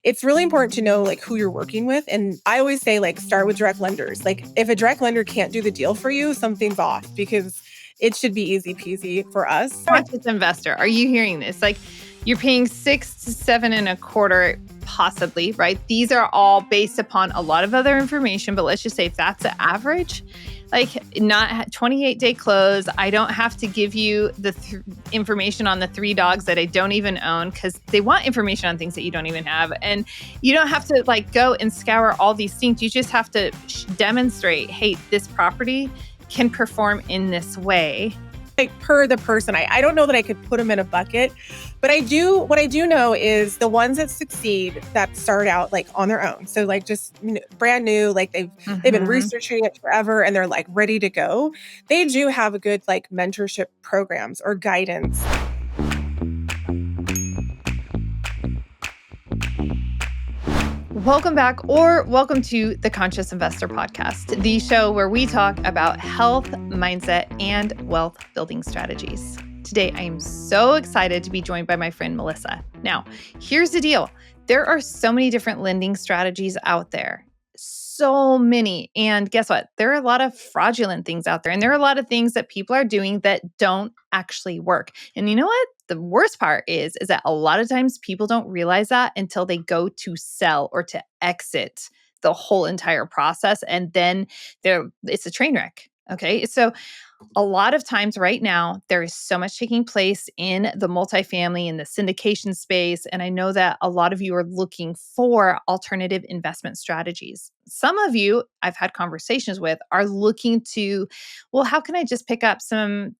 It's really important to know like who you're working with. And I always say like start with direct lenders. Like if a direct lender can't do the deal for you, something's off because it should be easy peasy for us. Conscious investor, are you hearing this? Like you're paying 6 to 7.25, possibly, right? These are all based upon a lot of other information, but let's just say if that's the average, like not 28-day close. I don't have to give you the information on the 3 dogs that I don't even own because they want information on things that you don't even have. And you don't have to like go and scour all these things. You just have to demonstrate, hey, this property can perform in this way. Like per the person, I don't know that I could put them in a bucket, but what I do know is the ones that succeed that start out like on their own. So like just brand new, like they've been researching it forever and they're like ready to go. They do have a good like mentorship programs or guidance. Welcome back, or welcome to the Conscious Investor Podcast, the show where we talk about health, mindset, and wealth building strategies. Today, I am so excited to be joined by my friend Melissa. Now, here's the deal. There are so many different lending strategies out there. So many. And guess what? There are a lot of fraudulent things out there. And there are a lot of things that people are doing that don't actually work. And you know what? The worst part is that a lot of times people don't realize that until they go to sell or to exit the whole entire process. And then it's a train wreck. Okay. So a lot of times right now, there is so much taking place in the multifamily and the syndication space. And I know that a lot of you are looking for alternative investment strategies. Some of you I've had conversations with are looking to, well, how can I just pick up some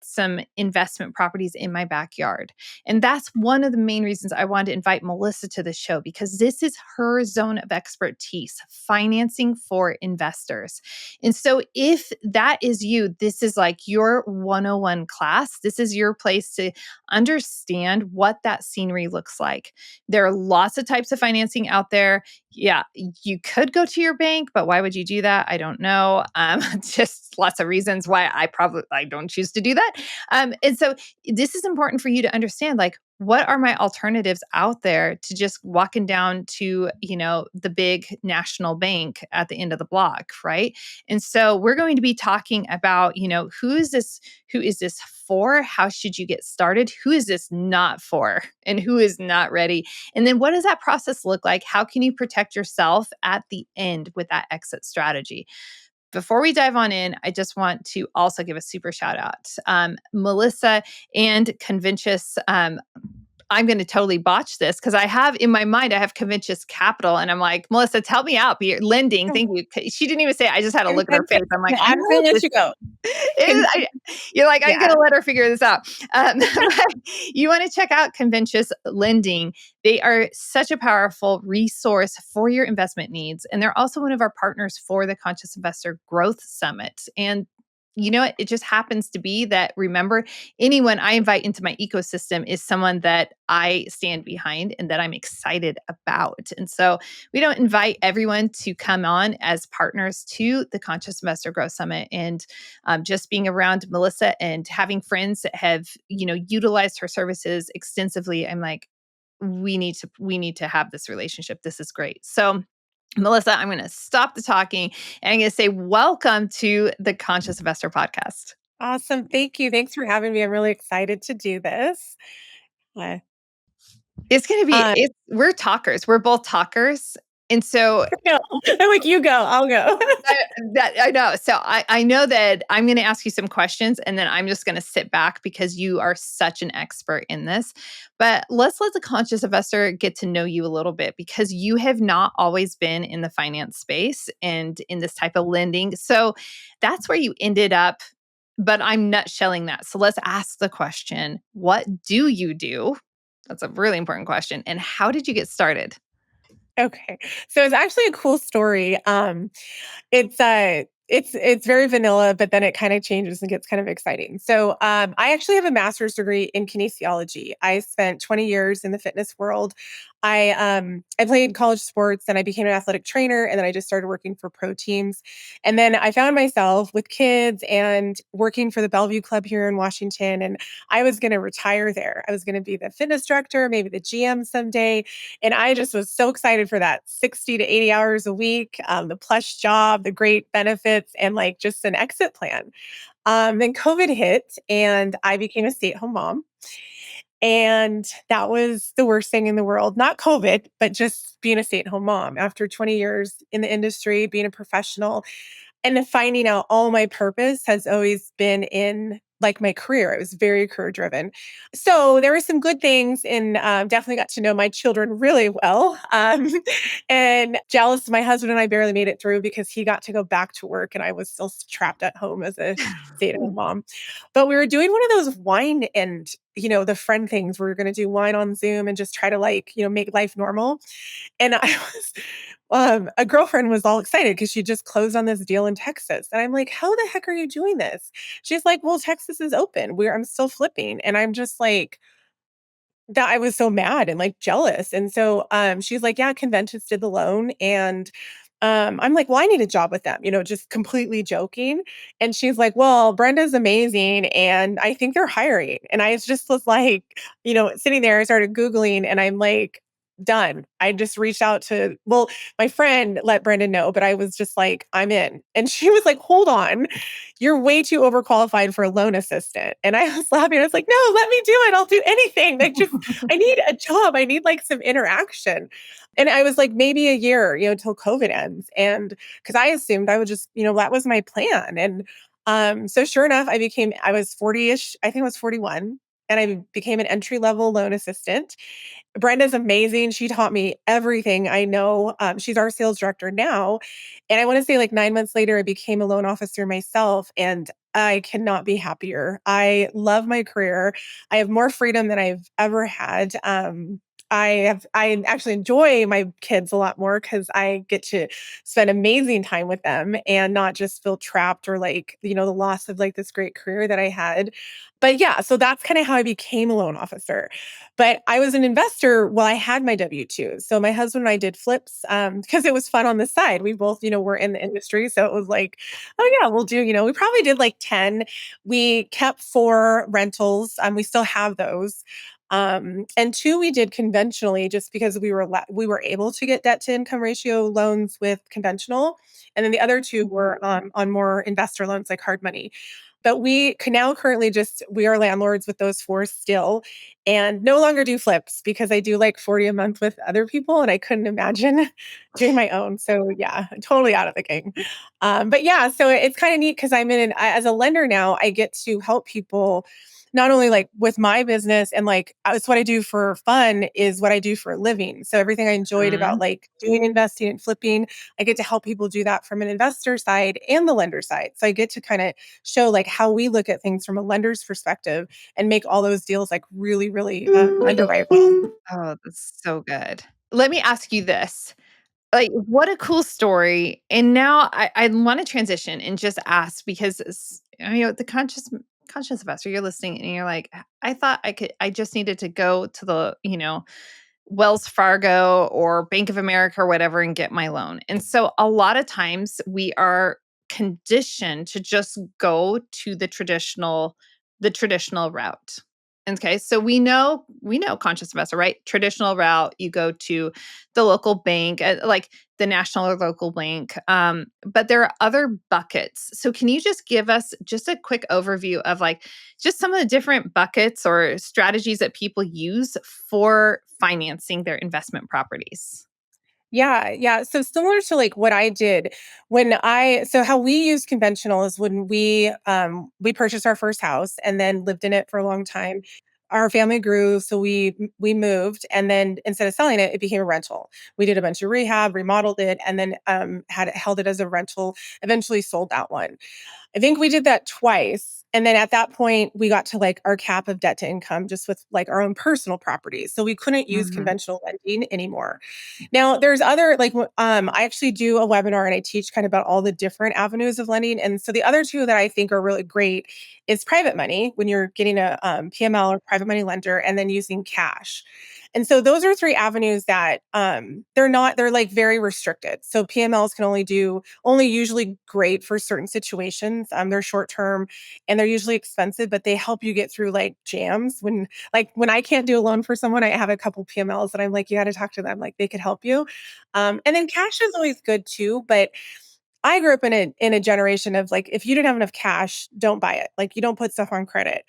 investment properties in my backyard? And that's one of the main reasons I wanted to invite Melissa to the show, because this is her zone of expertise, financing for investors. And so if that is you, this is like your 101 class. This is your place to understand what that scenery looks like. There are lots of types of financing out there. Yeah, you could go to your bank, but why would you do that? I don't know. Just lots of reasons why I don't choose to do that. And so this is important for you to understand, like, what are my alternatives out there to just walking down to, the big national bank at the end of the block, right? And so we're going to be talking about, who is this for? How should you get started? Who is this not for? And who is not ready? And then what does that process look like? How can you protect yourself at the end with that exit strategy? Before we dive on in, I just want to also give a super shout out. Melissa and Conventious, I'm going to totally botch this because I have in my mind, I have Conventious Capital. And I'm like, Melissa, help me out. Lending. Thank you. She didn't even say it. I just had to look at her face. I'm like, I'm going to let you go. You're like, I'm going to let her figure this out. You want to check out Conventious Lending. They are such a powerful resource for your investment needs. And they're also one of our partners for the Conscious Investor Growth Summit. And you know what? It just happens to be that, remember, anyone I invite into my ecosystem is someone that I stand behind and that I'm excited about. And so we don't invite everyone to come on as partners to the Conscious Investor Growth Summit. And just being around Melissa and having friends that have, utilized her services extensively, I'm like, we need to have this relationship. This is great. So Melissa, I'm going to stop the talking and I'm going to say welcome to the Conscious Investor Podcast. Awesome. Thank you. Thanks for having me. I'm really excited to do this. It's going to be, we're talkers. We're both talkers. And so I'm like, you go, I'll go. I know. So I know that I'm going to ask you some questions and then I'm just going to sit back because you are such an expert in this. But let's let the conscious investor get to know you a little bit, because you have not always been in the finance space and in this type of lending. So that's where you ended up. But I'm nutshelling that. So let's ask the question, what do you do? That's a really important question. And how did you get started? Okay. So it's actually a cool story. It's very vanilla, but then it kind of changes and gets kind of exciting. So I actually have a master's degree in kinesiology. I spent 20 years in the fitness world. I played college sports and I became an athletic trainer, and then I just started working for pro teams. And then I found myself with kids and working for the Bellevue Club here in Washington. And I was going to retire there. I was going to be the fitness director, maybe the GM someday. And I just was so excited for that 60 to 80 hours a week, the plush job, the great benefits, and like just an exit plan. Then COVID hit and I became a stay-at-home mom. And that was the worst thing in the world. Not COVID, but just being a stay-at-home mom after 20 years in the industry, being a professional. And then finding out all my purpose has always been in like my career. It was very career driven. So there were some good things and definitely got to know my children really well. And jealous, my husband and I barely made it through because he got to go back to work and I was still trapped at home as a stay-at-home mom. But we were doing one of those wine and, the friend things where we are going to do wine on Zoom and just try to like, make life normal. And I was, a girlfriend was all excited because she just closed on this deal in Texas. And I'm like, how the heck are you doing this? She's like, well, Texas is open. I'm still flipping. And I'm just like, that I was so mad and like jealous. And so she's like, yeah, Conventus did the loan. And I'm like, well, I need a job with them, just completely joking. And she's like, well, Brenda's amazing. And I think they're hiring. And I just was like, sitting there, I started Googling and I'm like, done. I just reached out to, well, my friend let Brenda know, but I was just like, I'm in. And she was like, hold on, you're way too overqualified for a loan assistant. And I was laughing. I was like, no, let me do it. I'll do anything. Like, just, I need a job. I need like some interaction. And I was like, maybe a year, until COVID ends. And because I assumed I would just, that was my plan. And so sure enough, I was 40-ish, I think I was 41. And I became an entry level loan assistant. Brenda's amazing. She taught me everything I know. She's our sales director now. And I want to say like 9 months later, I became a loan officer myself. And I cannot be happier. I love my career. I have more freedom than I've ever had. I actually enjoy my kids a lot more because I get to spend amazing time with them and not just feel trapped or like, the loss of like this great career that I had. But yeah, so that's kind of how I became a loan officer. But I was an investor while I had my W-2. So my husband and I did flips because it was fun on the side. We both, were in the industry. So it was like, oh yeah, we'll do, we probably did like 10. We kept 4 rentals. We still have those. And 2 we did conventionally just because we were able to get debt to income ratio loans with conventional. And then the other 2 were on more investor loans like hard money. But we can now currently we are landlords with those 4 still and no longer do flips because I do like 40 a month with other people and I couldn't imagine doing my own. So yeah, totally out of the game. But yeah, so it's kind of neat because as a lender now, I get to help people not only like with my business and like it's what I do for fun is what I do for a living. So everything I enjoyed about Mhm. like doing investing and flipping, I get to help people do that from an investor side and the lender side. So I get to kind of show like how we look at things from a lender's perspective and make all those deals like really, really underwrite well. Oh, that's so good. Let me ask you this. Like, what a cool story. And now I want to transition and just ask because the conscious investor, you're listening and you're like, I thought I just needed to go to the, Wells Fargo or Bank of America or whatever and get my loan. And so a lot of times we are conditioned to just go to the traditional route. Okay, so we know conscious investor, right? Traditional route, you go to the local bank, like the national or local bank. But there are other buckets. So can you just give us just a quick overview of like just some of the different buckets or strategies that people use for financing their investment properties? Yeah, yeah. So similar to like what I did so how we use conventional is when we purchased our first house and then lived in it for a long time. Our family grew, so we moved, and then instead of selling it, it became a rental. We did a bunch of rehab, remodeled it, and then held it as a rental. Eventually, sold that one. I think we did that twice. And then at that point, we got to like our cap of debt to income just with like our own personal properties. So we couldn't use Mhm. conventional lending anymore. Now there's other I actually do a webinar and I teach kind of about all the different avenues of lending. And so the other 2 that I think are really great is private money when you're getting a PML or private money lender and then using cash. And so those are three avenues that they're like very restricted. So PMLs can only usually great for certain situations. They're short term and they're usually expensive, but they help you get through like jams. When I can't do a loan for someone, I have a couple PMLs that I'm like, you got to talk to them. Like they could help you. And then cash is always good too, but I grew up in a generation of like, if you didn't have enough cash, don't buy it. Like you don't put stuff on credit.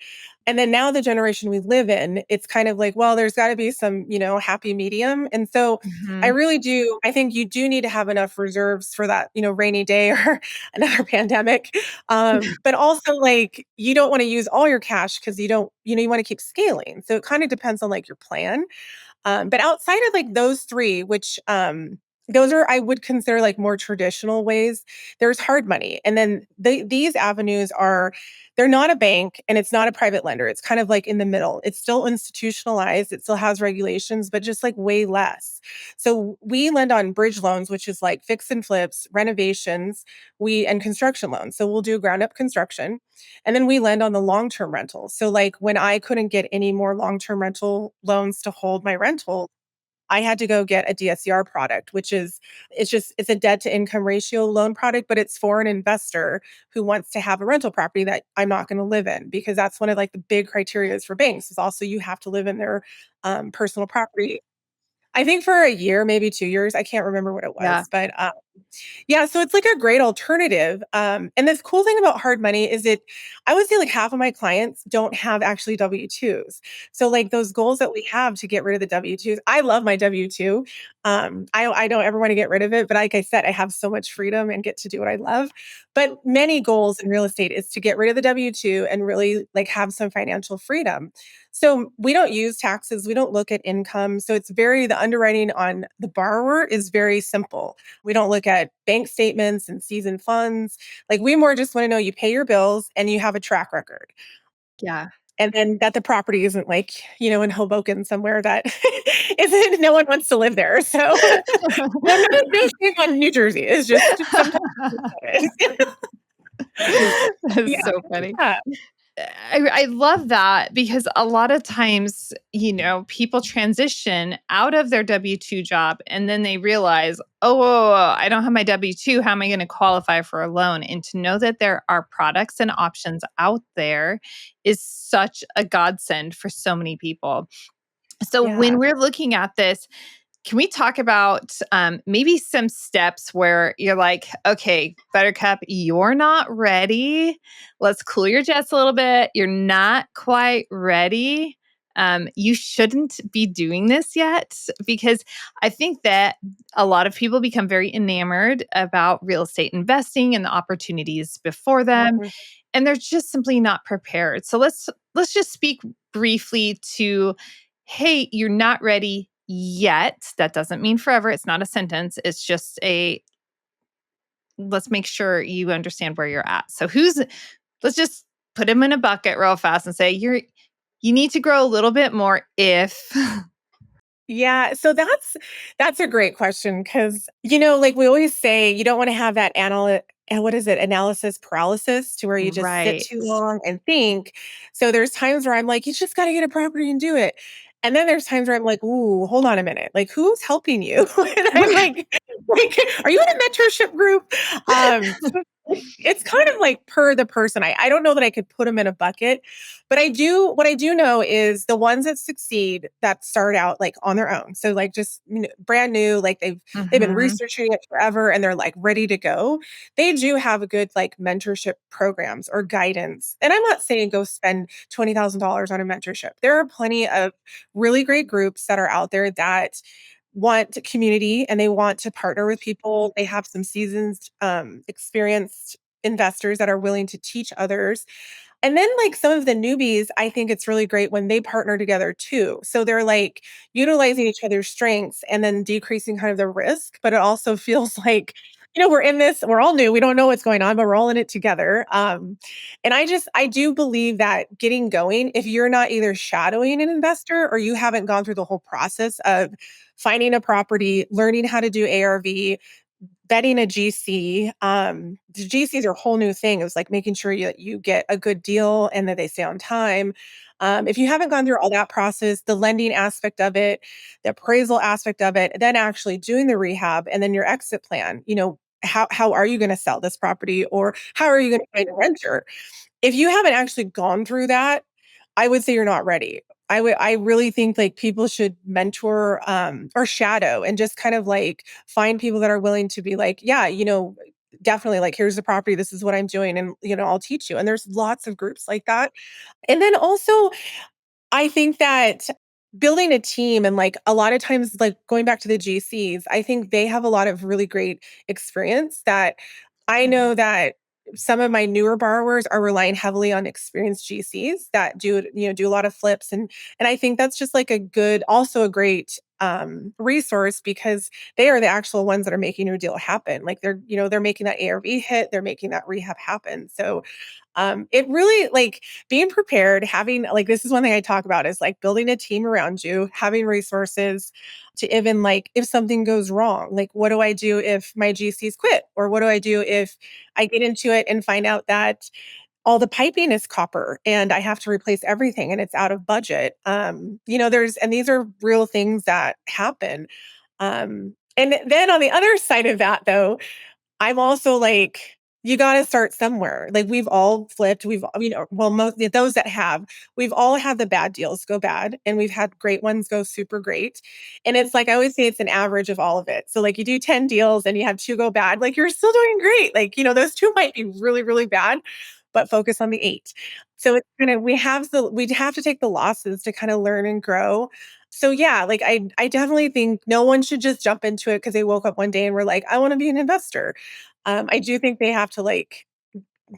And then now the generation we live in, it's kind of like, well, there's got to be some, happy medium. And so Mhm. I think you do need to have enough reserves for that, rainy day or another pandemic. But also like you don't want to use all your cash because you don't, you want to keep scaling. So it kind of depends on like your plan. But outside of like those three, which those are I would consider like more traditional ways, there's hard money. And then these avenues they're not a bank and it's not a private lender. It's kind of like in the middle. It's still institutionalized. It still has regulations, but just like way less. So we lend on bridge loans, which is like fix and flips, renovations, and construction loans. So we'll do ground up construction. And then we lend on the long-term rentals. So like when I couldn't get any more long-term rental loans to hold my rental, I had to go get a DSCR product, it's a debt to income ratio loan product, but it's for an investor who wants to have a rental property that I'm not going to live in, because that's one of like the big criteria for banks is also you have to live in their personal property. I think for a year, maybe 2 years. I can't remember what it Yeah. was, but yeah, so it's like a great alternative. And the cool thing about hard money is I would say like half of my clients don't have actually W-2s. So like those goals that we have to get rid of the W-2s, I love my W-2. I don't ever want to get rid of it, but like I said, I have so much freedom and get to do what I love. But many goals in real estate is to get rid of the W-2 and really like have some financial freedom. So we don't use taxes. We don't look at income. So the underwriting on the borrower is very simple. We don't look at bank statements and seasoned funds. Like we more just want to know you pay your bills and you have a track record. Yeah. And then that the property isn't like, in Hoboken somewhere that isn't, no one wants to live there. So no shame on New Jersey. It's just sometimes That's yeah. so funny. Yeah. I love that because a lot of times, people transition out of their W-2 job and then they realize, oh, whoa, whoa, whoa, I don't have my W-2. How am I going to qualify for a loan? And to know that there are products and options out there is such a godsend for so many people. So when Yeah. we're looking at this, can we talk about maybe some steps where you're like, okay, Buttercup, you're not ready. Let's cool your jets a little bit. You're not quite ready. You shouldn't be doing this yet, because I think that a lot of people become very enamored about real estate investing and the opportunities before them, Mhm. and they're just simply not prepared. So let's just speak briefly to, hey, you're not ready yet. That doesn't mean forever. It's not a sentence. It's just let's make sure you understand where you're at. So let's just put him in a bucket real fast and say you need to grow a little bit more if Yeah, so that's a great question because like we always say, you don't want to have that what is it, analysis paralysis, to where you just sit right. too long and think. So there's times where I'm like, you just got to get a property and do it, and then there's times where I'm like, ooh, hold on a minute, like who's helping you? And I'm like, are you in a mentorship group? So it's kind of like per the person. I don't know that I could put them in a bucket, but what I do know is the ones that succeed that start out like on their own. So like just brand new, like they've been Mhm. researching it forever and they're like ready to go. They do have a good like mentorship programs or guidance. And I'm not saying go spend $20,000 on a mentorship. There are plenty of really great groups that are out there that want community and they want to partner with people. They have some seasoned, experienced investors that are willing to teach others. And then like some of the newbies, I think it's really great when they partner together too. So they're like utilizing each other's strengths and then decreasing kind of the risk, but it also feels like, we're in this, we're all new, we don't know what's going on, but we're all in it together. And I do believe that getting going, if you're not either shadowing an investor or you haven't gone through the whole process of finding a property, learning how to do ARV, vetting a GC, the GCs are a whole new thing. It was like making sure you get a good deal and that they stay on time. If you haven't gone through all that process, the lending aspect of it, the appraisal aspect of it, then actually doing the rehab and then your exit plan, how are you going to sell this property or how are you going to find a renter? If you haven't actually gone through that, I would say you're not ready. I really think like people should mentor or shadow and just kind of like find people that are willing to be like, yeah, definitely like here's the property, this is what I'm doing and I'll teach you. And there's lots of groups like that. And then also I think that building a team and like a lot of times, like going back to the GCs, I think they have a lot of really great experience that I know that some of my newer borrowers are relying heavily on experienced GCs that do a lot of flips. And I think that's just like also a great resource because they are the actual ones that are making your deal happen. Like they're making that ARV hit, they're making that rehab happen. So it really like being prepared, having like this is one thing I talk about is like building a team around you, having resources to even like if something goes wrong, like what do I do if my GCs quit? Or what do I do if I get into it and find out that all the piping is copper and I have to replace everything and it's out of budget. And these are real things that happen. And then on the other side of that though, I'm also like, you got to start somewhere. Like we've all flipped. Most those that have, we've all had the bad deals go bad, and we've had great ones go super great. And it's like I always say, it's an average of all of it. So like you do 10 deals and you have 2 go bad, like you're still doing great. Like those 2 might be really really bad, but focus on the 8. So it's kind of we have to take the losses to kind of learn and grow. So yeah, like I definitely think no one should just jump into it because they woke up one day and were like, I want to be an investor. I do think they have to like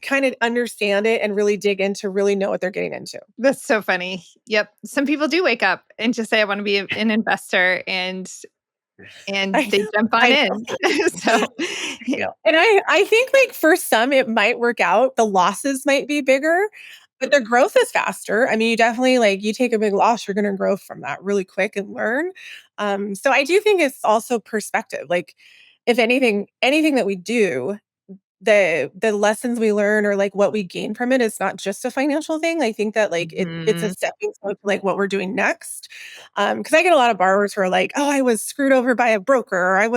kind of understand it and really dig in to really know what they're getting into. That's so funny. Yep. Some people do wake up and just say, I want to be an investor and I they know. jump on I in. know. So Yeah. And I think like for some it might work out. The losses might be bigger, but the growth is faster. I mean, you definitely like you take a big loss, you're going to grow from that really quick and learn. So I do think it's also perspective. Like if anything that we do, the lessons we learn or like what we gain from it is not just a financial thing. I think that like it's a mhm. stepping stone to like what we're doing next. Because I get a lot of borrowers who are like, oh, I was screwed over by a broker, or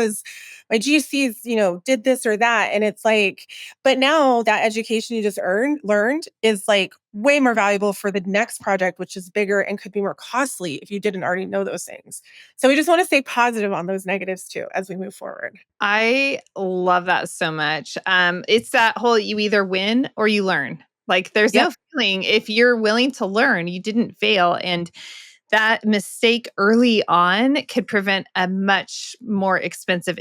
my GCs, did this or that. And it's like, but now that education you just learned is like way more valuable for the next project, which is bigger and could be more costly if you didn't already know those things. So we just want to stay positive on those negatives too as we move forward. I love that so much. It's that whole you either win or you learn. Like there's Yep. no feeling if you're willing to learn, you didn't fail. And that mistake early on could prevent a much more expensive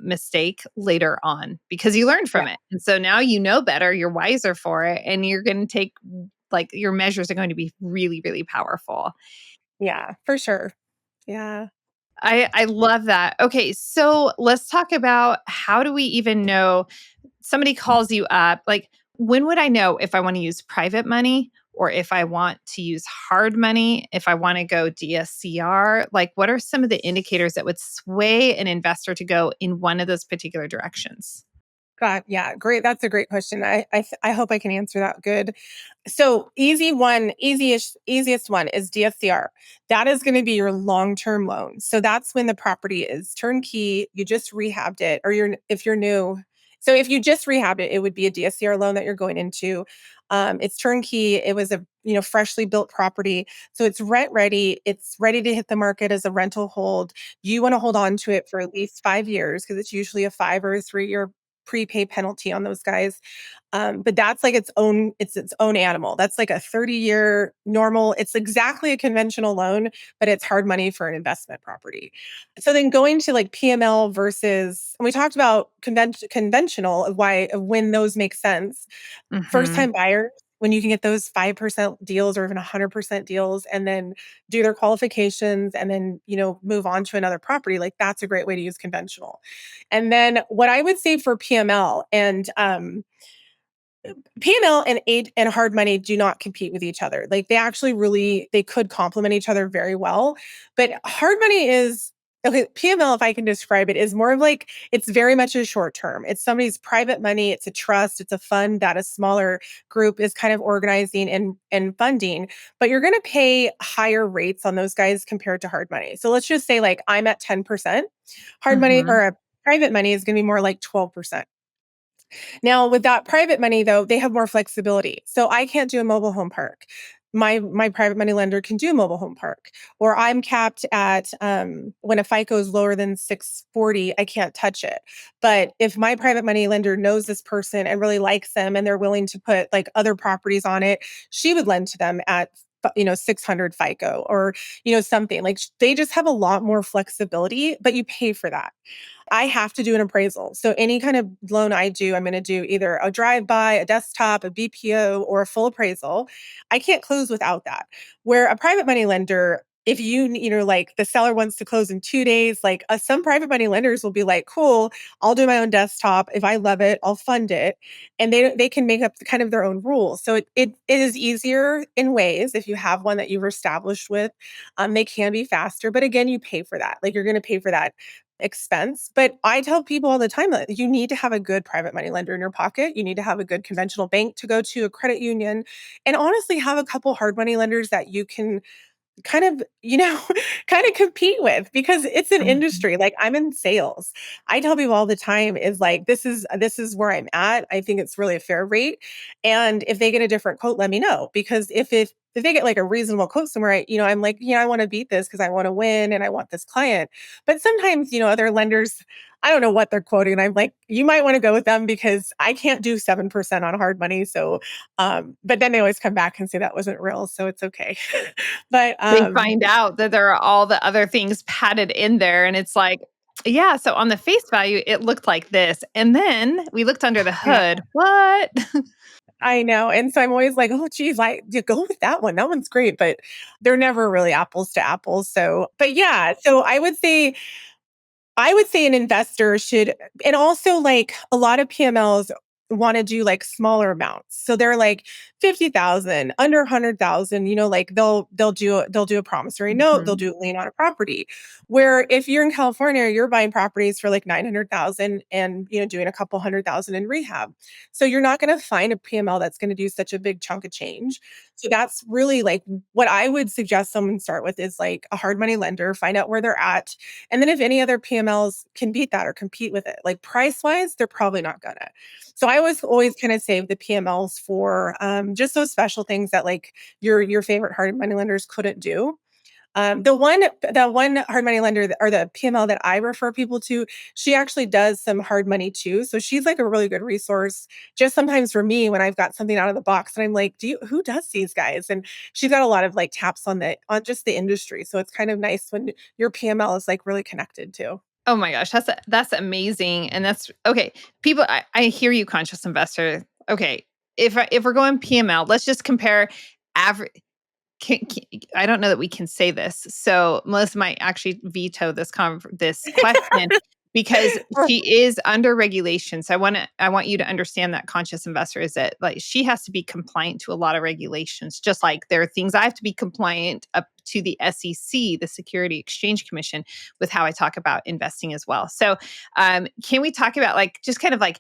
mistake later on because you learned Yeah. from it. And so now you know better, you're wiser for it, and you're going to take like your measures are going to be really, really powerful. Yeah, for sure. Yeah. I love that. Okay, so let's talk about how do we even know somebody calls you up? Like, when would I know if I want to use private money or if I want to use hard money, if I want to go DSCR? Like, what are some of the indicators that would sway an investor to go in one of those particular directions? God, yeah, great. That's a great question. I hope I can answer that good. So easiest one is DSCR. That is going to be your long-term loan. So that's when the property is turnkey, you just rehabbed it, or if you're new. So if you just rehabbed it, it would be a DSCR loan that you're going into. It's turnkey. It was a freshly built property. So it's rent ready. It's ready to hit the market as a rental hold. You want to hold on to it for at least 5 years because it's usually a 5 or 3 year prepay penalty on those guys. But that's like its own animal. That's like a 30-year normal. It's exactly a conventional loan, but it's hard money for an investment property. So then going to like PML versus, and we talked about conventional of when those make sense. First Mhm. time buyers, when you can get those 5% deals or even 100% deals and then do their qualifications and then, move on to another property, like that's a great way to use conventional. And then what I would say for PML and aid and hard money do not compete with each other. Like they actually they could complement each other very well. But hard money is Okay, PML, if I can describe it, is more of like it's very much a short term. It's somebody's private money, it's a trust, it's a fund that a smaller group is kind of organizing and funding, but you're going to pay higher rates on those guys compared to hard money. So let's just say like I'm at 10%. Hard money Hmm. or private money is going to be more like 12%. Now, with that private money though, they have more flexibility. So I can't do a mobile home park. My private money lender can do a mobile home park, or I'm capped at when a FICO is lower than 640, I can't touch it. But if my private money lender knows this person and really likes them, and they're willing to put like other properties on it, she would lend to them at 600 FICO, or something like they just have a lot more flexibility, but you pay for that. I have to do an appraisal. So any kind of loan I do, I'm going to do either a drive-by, a desktop, a BPO, or a full appraisal. I can't close without that. Where a private money lender, if like the seller wants to close in 2 days, like some private money lenders will be like, cool, I'll do my own desktop. If I love it, I'll fund it. And they can make up kind of their own rules. So it is easier in ways if you have one that you've established with. They can be faster, but again, you pay for that. Like you're going to pay for that expense. But I tell people all the time that you need to have a good private money lender in your pocket. You need to have a good conventional bank to go to, a credit union, and honestly have a couple hard money lenders that you can kind of, kind of compete with, because it's an Mhm. industry. Like I'm in sales. I tell people all the time is like, this is where I'm at. I think it's really a fair rate. And if they get a different quote, let me know. Because if they get like a reasonable quote somewhere, I'm like, I want to beat this because I want to win and I want this client. But sometimes, other lenders, I don't know what they're quoting. And I'm like, you might want to go with them because I can't do 7% on hard money. So but then they always come back and say that wasn't real. So it's okay. But They find out that there are all the other things padded in there, and it's like, yeah, so on the face value, it looked like this, and then we looked under the yeah, hood. What? I know. And so I'm always like, oh, geez, you go with that one. That one's great. But they're never really apples to apples. So, but yeah, so I would say an investor should, and also like a lot of PMLs want to do like smaller amounts. So they're like 50,000, under 100,000, like they'll do a promissory note, they'll Mhm. do a lien on a property. Where if you're in California, you're buying properties for like 900,000 and doing a couple 100,000 in rehab. So you're not going to find a PML that's going to do such a big chunk of change. So that's really like what I would suggest someone start with is like a hard money lender, find out where they're at, and then if any other PMLs can beat that or compete with it, like price wise, they're probably not gonna. So I always kind of save the PMLs for just those special things that like your favorite hard money lenders couldn't do. The one hard money lender or the PML that I refer people to, she actually does some hard money too. So she's like a really good resource. Just sometimes for me when I've got something out of the box and I'm like, who does these guys? And she's got a lot of like taps on just the industry. So it's kind of nice when your PML is like really connected too. Oh my gosh, that's amazing, and that's okay. People, I hear you, conscious investor. Okay, if we're going PML, let's just compare average. I don't know that we can say this. So Melissa might actually veto this question because she is under regulation. So I want you to understand that, conscious investor, is that like she has to be compliant to a lot of regulations. Just like there are things I have to be compliant up to the SEC, the Security Exchange Commission, with how I talk about investing as well. So can we talk about like just kind of like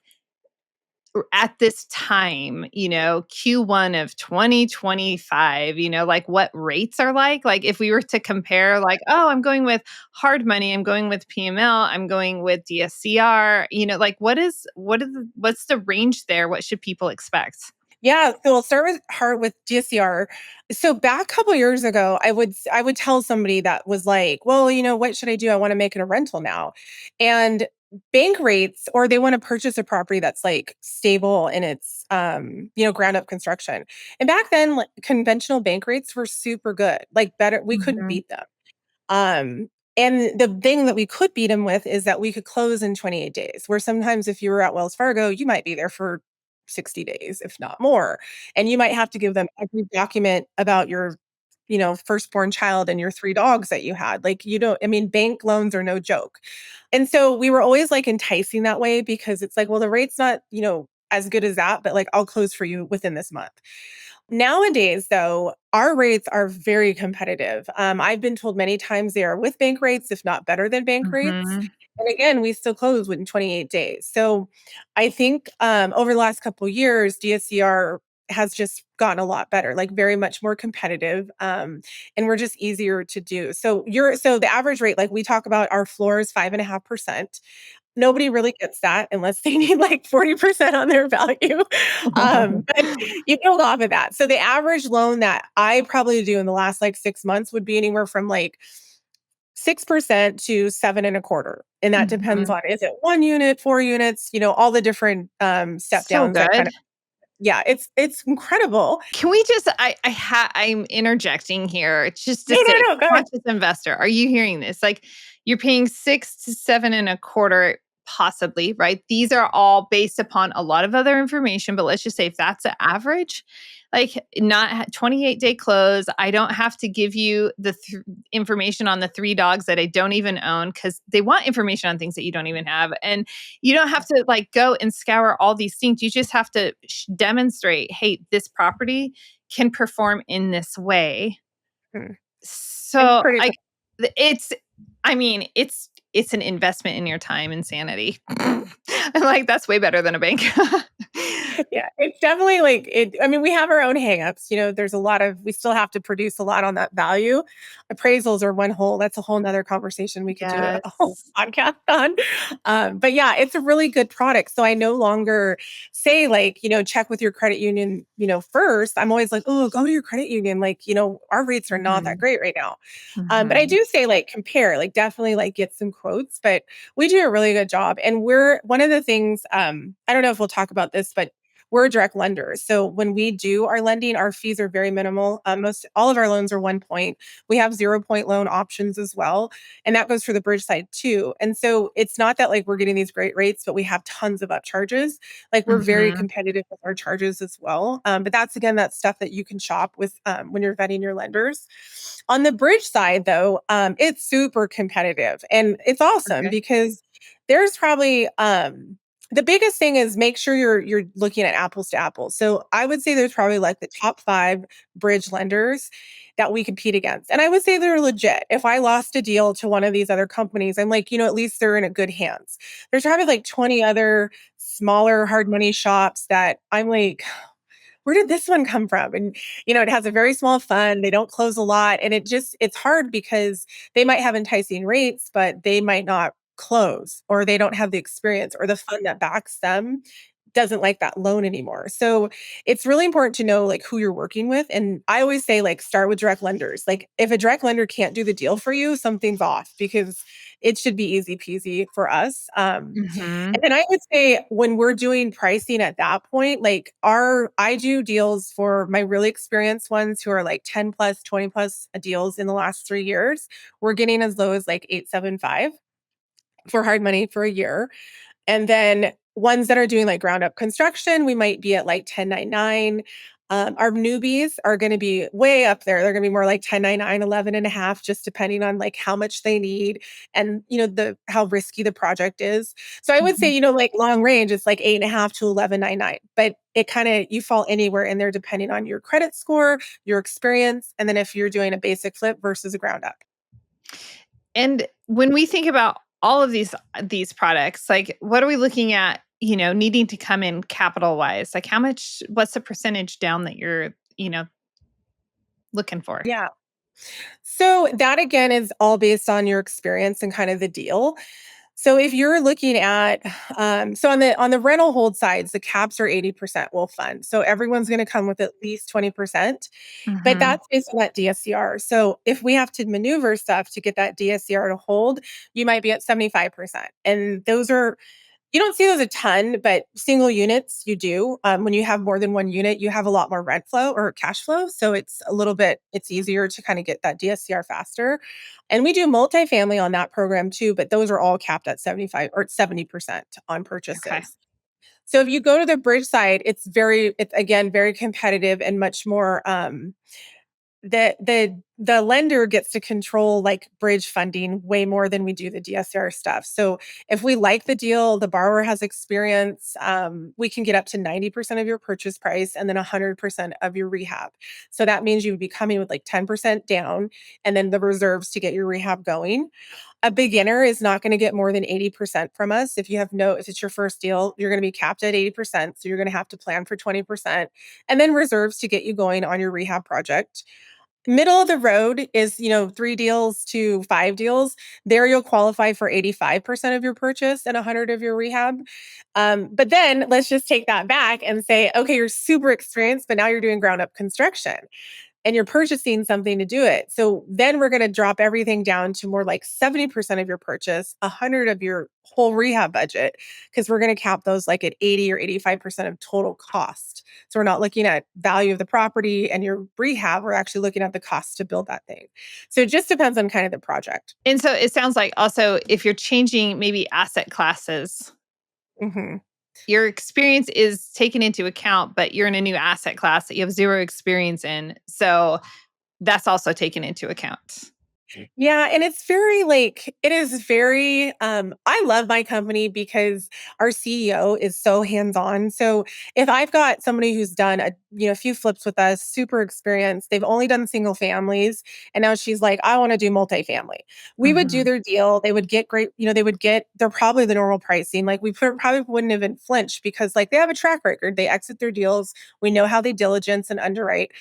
at this time, Q1 of 2025, like what rates are like? Like if we were to compare, like, oh, I'm going with hard money, I'm going with PML, I'm going with DSCR, like what's the range there? What should people expect? Yeah, so we'll start with DSCR. So back a couple years ago, I would tell somebody that was like, "Well, what should I do? I want to make it a rental now." And bank rates, or they want to purchase a property that's like stable in its ground up construction. And back then, like, conventional bank rates were super good. Like better, we couldn't Mhm. beat them. Um, and the thing that we could beat them with is that we could close in 28 days, where sometimes if you were at Wells Fargo, you might be there for 60 days, if not more. And you might have to give them every document about your, firstborn child and your three dogs that you had. Like, I mean, bank loans are no joke. And so we were always like enticing that way because it's like, well, the rate's not, as good as that, but like I'll close for you within this month. Nowadays, though, our rates are very competitive. I've been told many times they are with bank rates, if not better than bank rates. Mm-hmm. And again, we still close within 28 days. So I think over the last couple of years, DSCR has just gotten a lot better, like very much more competitive. And we're just easier to do. So the average rate, like we talk about, our floor is 5.5%. Nobody really gets that unless they need like 40% on their value. But you build off of that. So the average loan that I probably do in the last like 6 months would be anywhere from like 6% to 7.25. And that depends Mm-hmm. on, is it 1 unit, 4 units, all the different step So downs that kind good. of, yeah, it's incredible. Can we just I'm interjecting here just to No, no, say, no, go ahead. conscious investor, are you hearing this? Like you're paying 6 to 7.25, possibly, right? These are all based upon a lot of other information, but let's just say if that's the average, like not 28-day close, I don't have to give you the information on the 3 dogs that I don't even own because they want information on things that you don't even have. And you don't have to like go and scour all these things. You just have to demonstrate, hey, this property can perform in this way. Hmm. It's So pretty. it's, I mean, it's an investment in your time and sanity. I'm like, that's way better than a bank. Yeah, it's definitely like it. I mean, we have our own hangups. There's we still have to produce a lot on that value. Appraisals are that's a whole nother conversation we could do a whole Yes. podcast on. But yeah, it's a really good product. So I no longer say like, check with your credit union, first. I'm always like, oh, go to your credit union. Like, our rates are not that Mhm. great right now. But I Mhm. do say like compare, like definitely like get some quotes, but we do a really good job. And we're one of the things, I don't know if we'll talk about this, but we're a direct lender. So when we do our lending, our fees are very minimal. Most all of our loans are 1 point. We have 0 point loan options as well. And that goes for the bridge side too. And so it's not that like we're getting these great rates, but we have tons of up charges. Like we're very Mhm. competitive with our charges as well. But that's again, that stuff that you can shop with when you're vetting your lenders. On the bridge side, though, it's super competitive and it's awesome Okay. because there's probably the biggest thing is make sure you're looking at apples to apples. So I would say there's probably like the top 5 bridge lenders that we compete against. And I would say they're legit. If I lost a deal to one of these other companies, I'm like, at least they're in a good hands. There's probably like 20 other smaller hard money shops that I'm like, where did this one come from? And, it has a very small fund. They don't close a lot. And it's hard because they might have enticing rates, but they might not close or they don't have the experience or the fund that backs them doesn't like that loan anymore. So it's really important to know like who you're working with. And I always say like start with direct lenders. Like if a direct lender can't do the deal for you, something's off because it should be easy peasy for us. Mhm. And then I would say when we're doing pricing at that point, like I do deals for my really experienced ones who are like 10 plus, 20 plus deals in the last 3 years. We're getting as low as like 875 for hard money for a year. And then ones that are doing like ground up construction, we might be at like 1099. Our newbies are going to be way up there. They're going to be more like 1099, 11 and a half, just depending on like how much they need and, how risky the project is. So I would say, Mhm. like long range, it's like 8.5 to 11.99, but it kind of, you fall anywhere in there depending on your credit score, your experience, and then if you're doing a basic flip versus a ground up. And when we think about all of these products, like what are we looking at, needing to come in capital wise? Like what's the percentage down that you're, looking for? Yeah. So that again is all based on your experience and kind of the deal. So if you're looking at, so on the rental hold sides, the caps are 80% will fund. So everyone's going to come with at least 20%, but Mhm. that's based on that DSCR. So if we have to maneuver stuff to get that DSCR to hold, you might be at 75%. And you don't see those a ton, but single units you do. When you have more than one unit, you have a lot more rent flow or cash flow. So it's easier to kind of get that DSCR faster. And we do multifamily on that program too, but those are all capped at 75 or 70% on Okay. purchases. So if you go to the bridge side, it's again very competitive and much more the the lender gets to control like bridge funding way more than we do the DSCR stuff. So if we like the deal, the borrower has experience, we can get up to 90% of your purchase price and then 100% of your rehab. So that means you would be coming with like 10% down and then the reserves to get your rehab going. A beginner is not going to get more than 80% from us. If it's your first deal, you're going to be capped at 80%. So you're going to have to plan for 20% and then reserves to get you going on your rehab project. Middle of the road is, 3 deals to 5 deals. There you'll qualify for 85% of your purchase and 100 of your rehab. But then let's just take that back and say, okay, you're super experienced, but now you're doing ground up construction and you're purchasing something to do it. So then we're going to drop everything down to more like 70% of your purchase, 100 of your whole rehab budget, because we're going to cap those like at 80 or 85% of total cost. So we're not looking at value of the property and your rehab, we're actually looking at the cost to build that thing. So it just depends on kind of the project. And so it sounds like also if you're changing maybe asset classes, Mhm. your experience is taken into account, but you're in a new asset class that you have zero experience in. So that's also taken into account. Yeah, and it is very I love my company because our CEO is so hands-on. So if I've got somebody who's done a few flips with us, super experienced, they've only done single families and now she's like, I want to do multifamily. We would do Mhm. their deal. They would get great, they're probably the normal pricing. Like probably wouldn't even flinch because like they have a track record. They exit their deals. We know how they diligence and underwrite.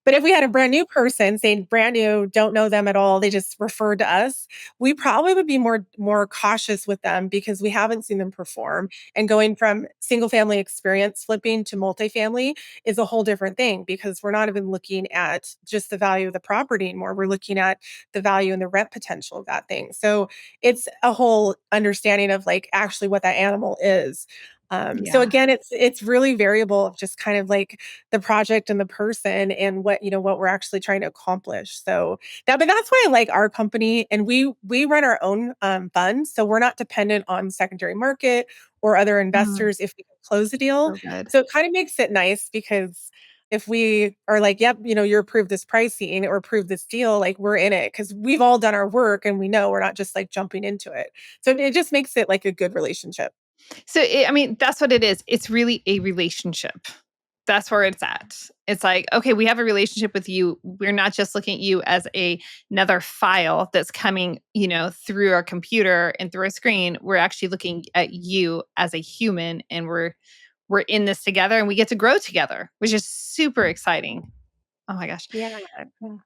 But if we had a brand new person saying brand new, don't know them at all, they just referred to us, we probably would be more cautious with them because we haven't seen them perform. And going from single family experience flipping to multifamily is a whole different thing because we're not even looking at just the value of the property anymore. We're looking at the value and the rent potential of that thing. So it's a whole understanding of like actually what that animal is. So Yeah. again, it's really variable of just kind of like the project and the person and what we're actually trying to accomplish. But that's why I like our company and we run our own funds. So we're not dependent on secondary market or other Mm, investors if we can close a deal. so good. So it kind of makes it nice because if we are like, yep, you're approved this pricing or approved this deal, like we're in it because we've all done our work and we know we're not just like jumping into it. So it just makes it like a good relationship. So, that's what it is. It's really a relationship. That's where it's at. It's like, okay, we have a relationship with you. We're not just looking at you as another file that's coming, through our computer and through a screen. We're actually looking at you as a human, and we're in this together, and we get to grow together, which is super exciting. Oh my gosh. Yeah.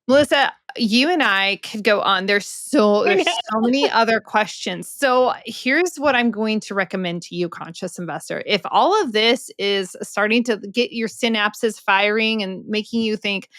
Melissa, you and I could go on. There's so many other questions. So here's what I'm going to recommend to you, conscious investor. If all of this is starting to get your synapses firing and making you think,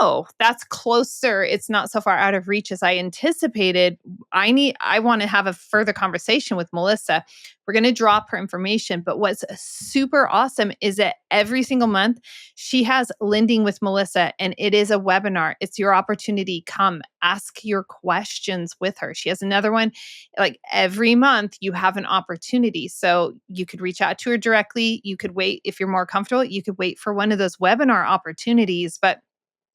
oh, that's closer, it's not so far out of reach as I anticipated. I want to have a further conversation with Melissa. We're going to drop her information. But what's super awesome is that every single month she has Lending with Melissa, and it is a webinar. It's your opportunity. Come ask your questions with her. She has another one like every month. You have an opportunity. So you could reach out to her directly. You could wait if you're more comfortable. You could wait for one of those webinar opportunities. But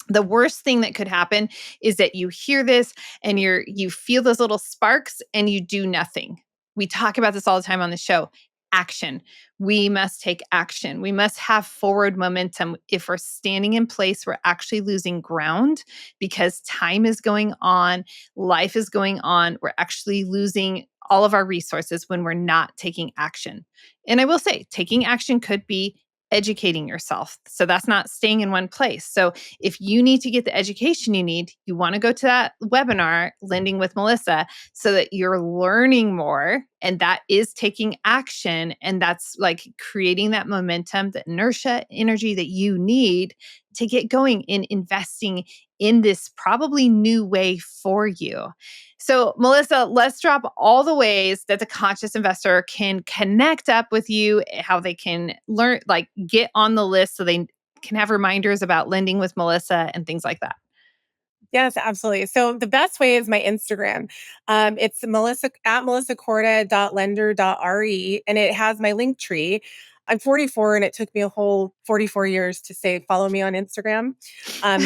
the worst thing that could happen is that you hear this and you feel those little sparks and you do nothing. We talk about this all the time on the show. Action. We must take action. We must have forward momentum. If we're standing in place, we're actually losing ground because time is going on, life is going on. We're actually losing all of our resources when we're not taking action. And I will say, taking action could be educating yourself. So that's not staying in one place. So if you need to get the education you need, you want to go to that webinar, Lending with Melissa, so that you're learning more. And that is taking action. And that's like creating that momentum, the inertia, energy that you need to get going in investing in this probably new way for you. So, Melissa, let's drop all the ways that the conscious investor can connect up with you, how they can learn, like get on the list so they can have reminders about Lending with Melissa and things like that. Yes, absolutely. So the best way is my Instagram. It's Melissa at melissakorda.lender.re and it has my link tree. I'm 44 and it took me a whole 44 years to say, follow me on Instagram.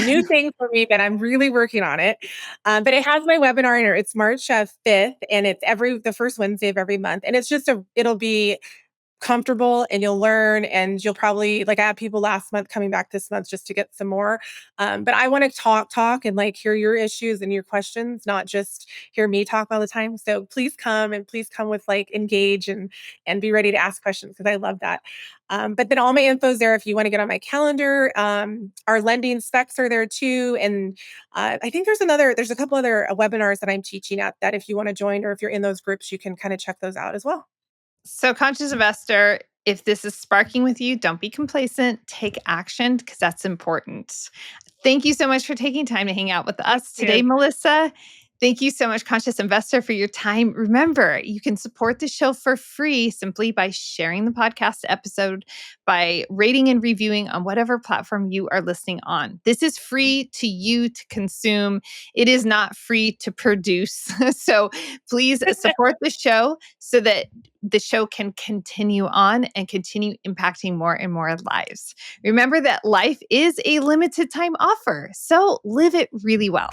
New thing for me, but I'm really working on it. But it has my webinar in it. It's March 5th and it's the first Wednesday of every month. And it's just it'll be comfortable and you'll learn, and you'll probably, like, I had people last month coming back this month just to get some more. But I want to talk and like hear your issues and your questions, not just hear me talk all the time. So please come, and please come with like engage and be ready to ask questions, because I love that. But then all my info is there if you want to get on my calendar. Our lending specs are there too. And I think there's a couple other webinars that I'm teaching at that if you want to join, or if you're in those groups, you can kind of check those out as well. So, conscious investor, if this is sparking with you, don't be complacent. Take action, because that's important. Thank you so much for taking time to hang out with us today, Melissa. Thank you so much, Conscious Investor, for your time. Remember, you can support the show for free simply by sharing the podcast episode, by rating and reviewing on whatever platform you are listening on. This is free to you to consume. It is not free to produce. So please support the show so that the show can continue on and continue impacting more and more lives. Remember that life is a limited time offer, so live it really well.